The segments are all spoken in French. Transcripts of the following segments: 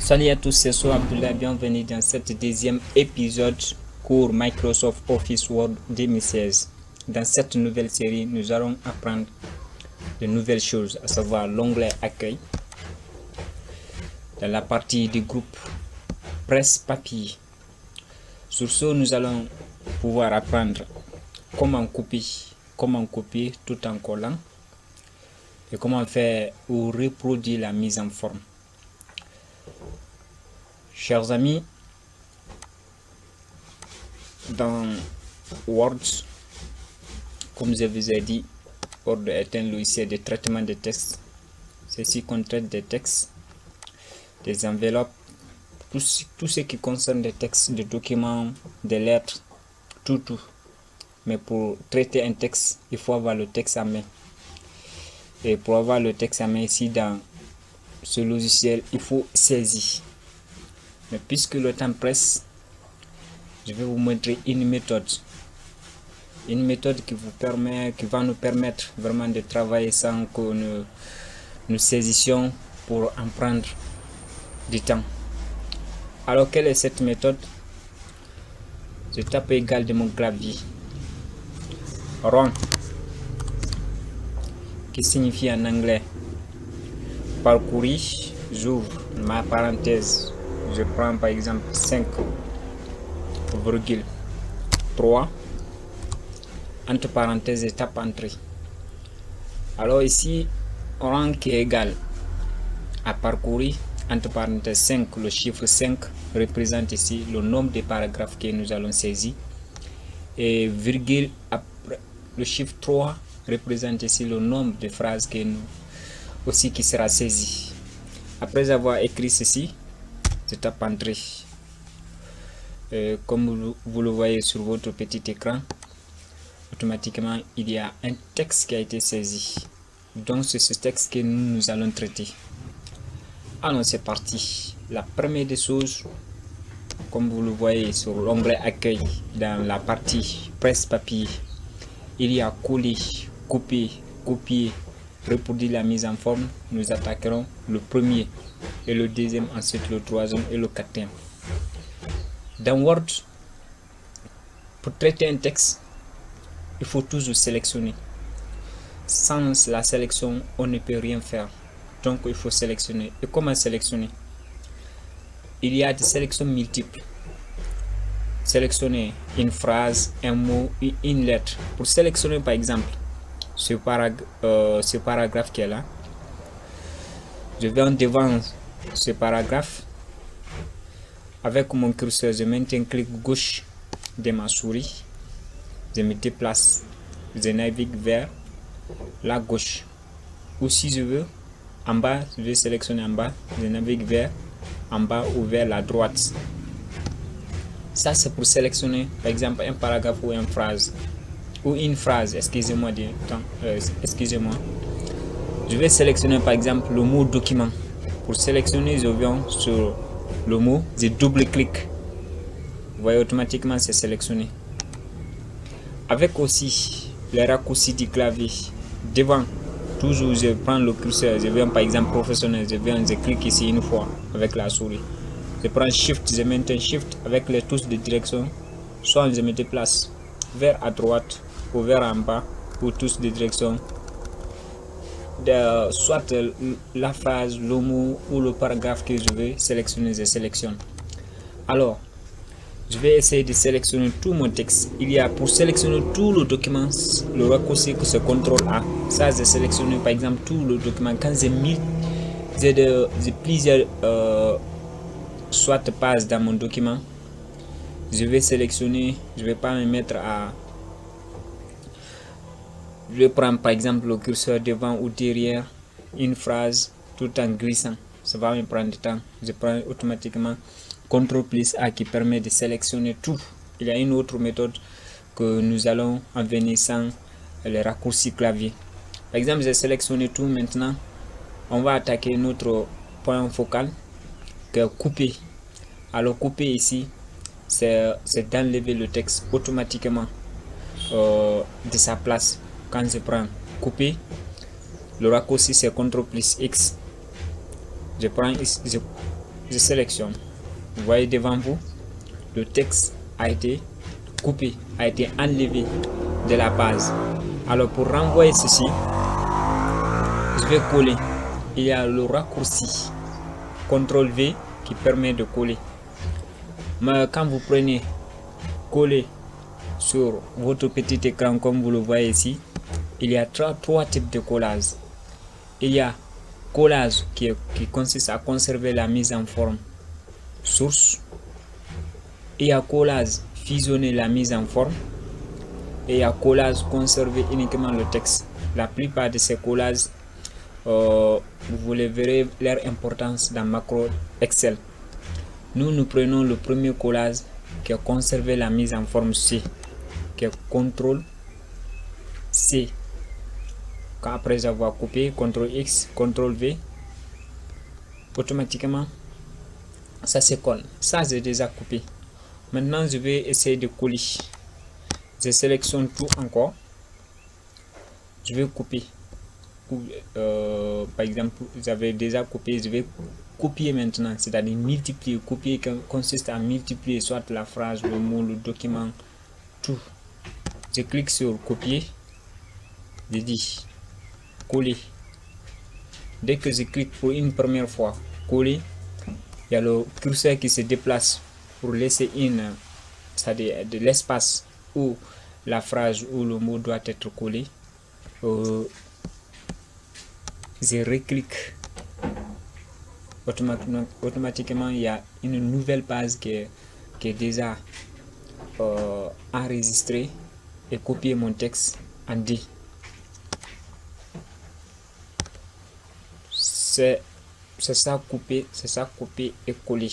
Salut à tous, c'est Soa Abdullah, bienvenue dans cet deuxième épisode cours Microsoft Office Word 2016. Dans cette nouvelle série, nous allons apprendre de nouvelles choses, à savoir l'onglet Accueil. Dans la partie du groupe Presse-Papier. Sur ce, nous allons pouvoir apprendre comment copier tout en collant et comment faire ou reproduire la mise en forme. Chers amis, dans Word, comme je vous ai dit, Word est un logiciel de traitement de texte. Ceci qu'on traite des textes, des enveloppes, tout ce qui concerne des textes, des documents, des lettres, tout. Mais pour traiter un texte, il faut avoir le texte à main. Et pour avoir le texte à main ici dans ce logiciel, il faut saisir. Mais puisque le temps presse, je vais vous montrer une méthode qui va nous permettre vraiment de travailler sans que nous saisissions pour en prendre du temps. Alors quelle est cette méthode? Je tape égal de mon clavier rond, qui signifie en anglais parcourir. J'ouvre ma parenthèse, je prends par exemple 5,3 entre parenthèses et tape entrée. Alors ici, rang qui est égal à parcourir entre parenthèses 5, le chiffre 5 représente ici le nombre de paragraphes que nous allons saisir, et virgule après le chiffre 3 représente ici le nombre de phrases qui sera saisi. Après avoir écrit ceci, je tape entrée. Comme vous le voyez sur votre petit écran, automatiquement il y a un texte qui a été saisi. Donc c'est ce texte que nous allons traiter. Alors c'est parti. La première des choses, comme vous le voyez sur l'onglet Accueil, dans la partie Presse-Papier, il y a coller, copier, reproduire la mise en forme. Nous attaquerons le premier et le deuxième, ensuite le troisième et le quatrième. Dans Word, pour traiter un texte, il faut toujours sélectionner. Sans la sélection, on ne peut rien faire. Donc il faut sélectionner. Et comment sélectionner? Il y a des sélections multiples. Sélectionner une phrase, un mot, une lettre. Pour sélectionner par exemple ce paragraphe qui est là, je vais en devant ce paragraphe. Avec mon curseur, je maintiens clic gauche de ma souris, je me déplace, je navigue vers la gauche. Ou si je veux, en bas, je vais sélectionner en bas, je navigue vers en bas ou vers la droite. Ça c'est pour sélectionner par exemple un paragraphe ou une phrase. Excusez-moi. Je vais sélectionner par exemple le mot document. Pour sélectionner, je viens sur le mot, je double-clique. Vous voyez, automatiquement c'est sélectionné. Avec aussi les raccourcis du clavier, devant, toujours je prends le curseur, je viens par exemple professionnel, je clique ici une fois avec la souris. Je prends Shift, je maintiens Shift avec les touches de direction, soit je me déplace vers à droite ou vers en bas ou touches de direction. Soit la phrase, le mot ou le paragraphe que je veux sélectionner, je sélectionne. Alors, je vais essayer de sélectionner tout mon texte. Il y a pour sélectionner tout le document, le raccourci que c'est CTRL A. Ça, j'ai sélectionné par exemple tout le document. Quand j'ai plusieurs soit pages dans mon document, je vais sélectionner, je vais pas me mettre à... Je vais prendre par exemple le curseur devant ou derrière une phrase tout en glissant. Ça va me prendre du temps. Je prends automatiquement CTRL+A qui permet de sélectionner tout. Il y a une autre méthode que nous allons en venir sans les raccourcis clavier. Par exemple, j'ai sélectionné tout. Maintenant, on va attaquer notre point focal que couper. Alors couper ici, c'est d'enlever le texte automatiquement de sa place. Quand je prends couper, le raccourci c'est CTRL+X. Je je sélectionne. Vous voyez devant vous, le texte a été coupé, a été enlevé de la base. Alors pour renvoyer ceci, je vais coller. Il y a le raccourci CTRL V qui permet de coller. Mais quand vous prenez coller sur votre petit écran comme vous le voyez ici, il y a trois types de collage. Il y a collage qui consiste à conserver la mise en forme source. Il y a collage fusionner la mise en forme. Et il y a collage conserver uniquement le texte. La plupart de ces collages, vous les verrez leur importance dans macro Excel. Nous prenons le premier collage qui est conserver la mise en forme C, qui est CTRL C. Après avoir coupé, CTRL X, CTRL V, automatiquement ça se colle. Ça j'ai déjà coupé. Maintenant je vais essayer de coller. Je sélectionne tout encore. Je vais couper. Par exemple, j'avais déjà coupé. Je vais copier maintenant, c'est-à-dire multiplier. Copier consiste à multiplier soit la phrase, le mot, le document, tout. Je clique sur copier. Je dis coller. Dès que je clique pour une première fois, coller, il y a le curseur qui se déplace pour laisser c'est-à-dire de l'espace où la phrase ou le mot doit être collé. Je reclique. Automatiquement, il y a une nouvelle page qui est déjà enregistrée et copier mon texte en D. C'est ça coupé et collé.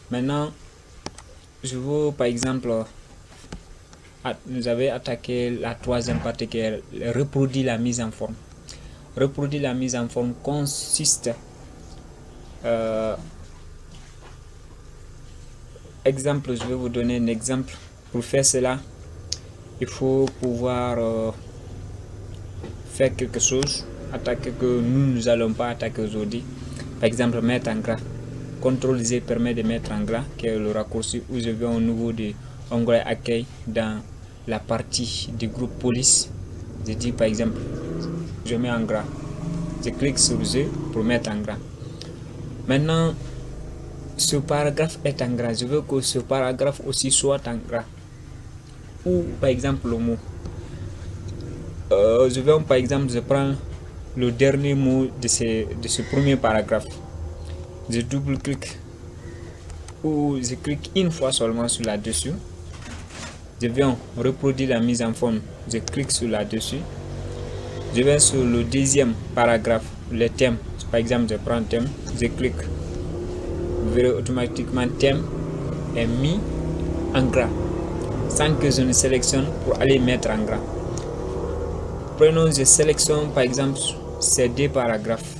Maintenant, je veux par exemple, nous avons attaqué la troisième partie qui est reproduire la mise en forme. Reproduire la mise en forme consiste, exemple, je vais vous donner un exemple. Pour faire cela, il faut pouvoir faire quelque chose, attaquer que nous allons pas attaquer aujourd'hui. Par exemple, mettre en gras. CTRL Z permet de mettre en gras, qui est le raccourci où je vais au niveau de onglet accueil dans la partie du groupe police. Je dis par exemple, je mets en gras. Je clique sur Z pour mettre en gras. Maintenant, ce paragraphe est en gras. Je veux que ce paragraphe aussi soit en gras. Ou par exemple le mot. Je vais par exemple, je prends le dernier mot de ce premier paragraphe. Je double-clique ou je clique une fois seulement sur là-dessus. Je viens reproduire la mise en forme. Je clique sur là-dessus. Je vais sur le deuxième paragraphe, le thème. Par exemple, je prends thème, je clique. Vous verrez automatiquement thème est mis en gras sans que je ne sélectionne pour aller mettre en gras. Prenons, je sélectionne par exemple ces deux paragraphes.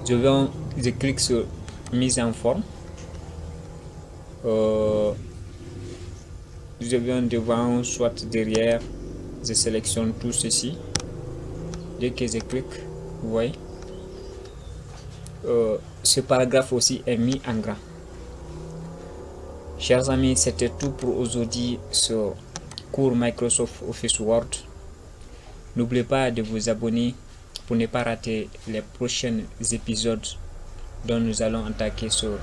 Je clique sur mise en forme. Je viens devant, soit derrière. Je sélectionne tout ceci. Dès que je clique, vous voyez, ce paragraphe aussi est mis en gras. Chers amis, c'était tout pour aujourd'hui sur cours Microsoft Office Word. N'oubliez pas de vous abonner pour ne pas rater les prochains épisodes dont nous allons attaquer sur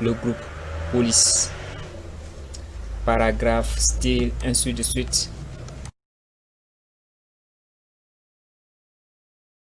le groupe police, paragraphe, style, ainsi de suite.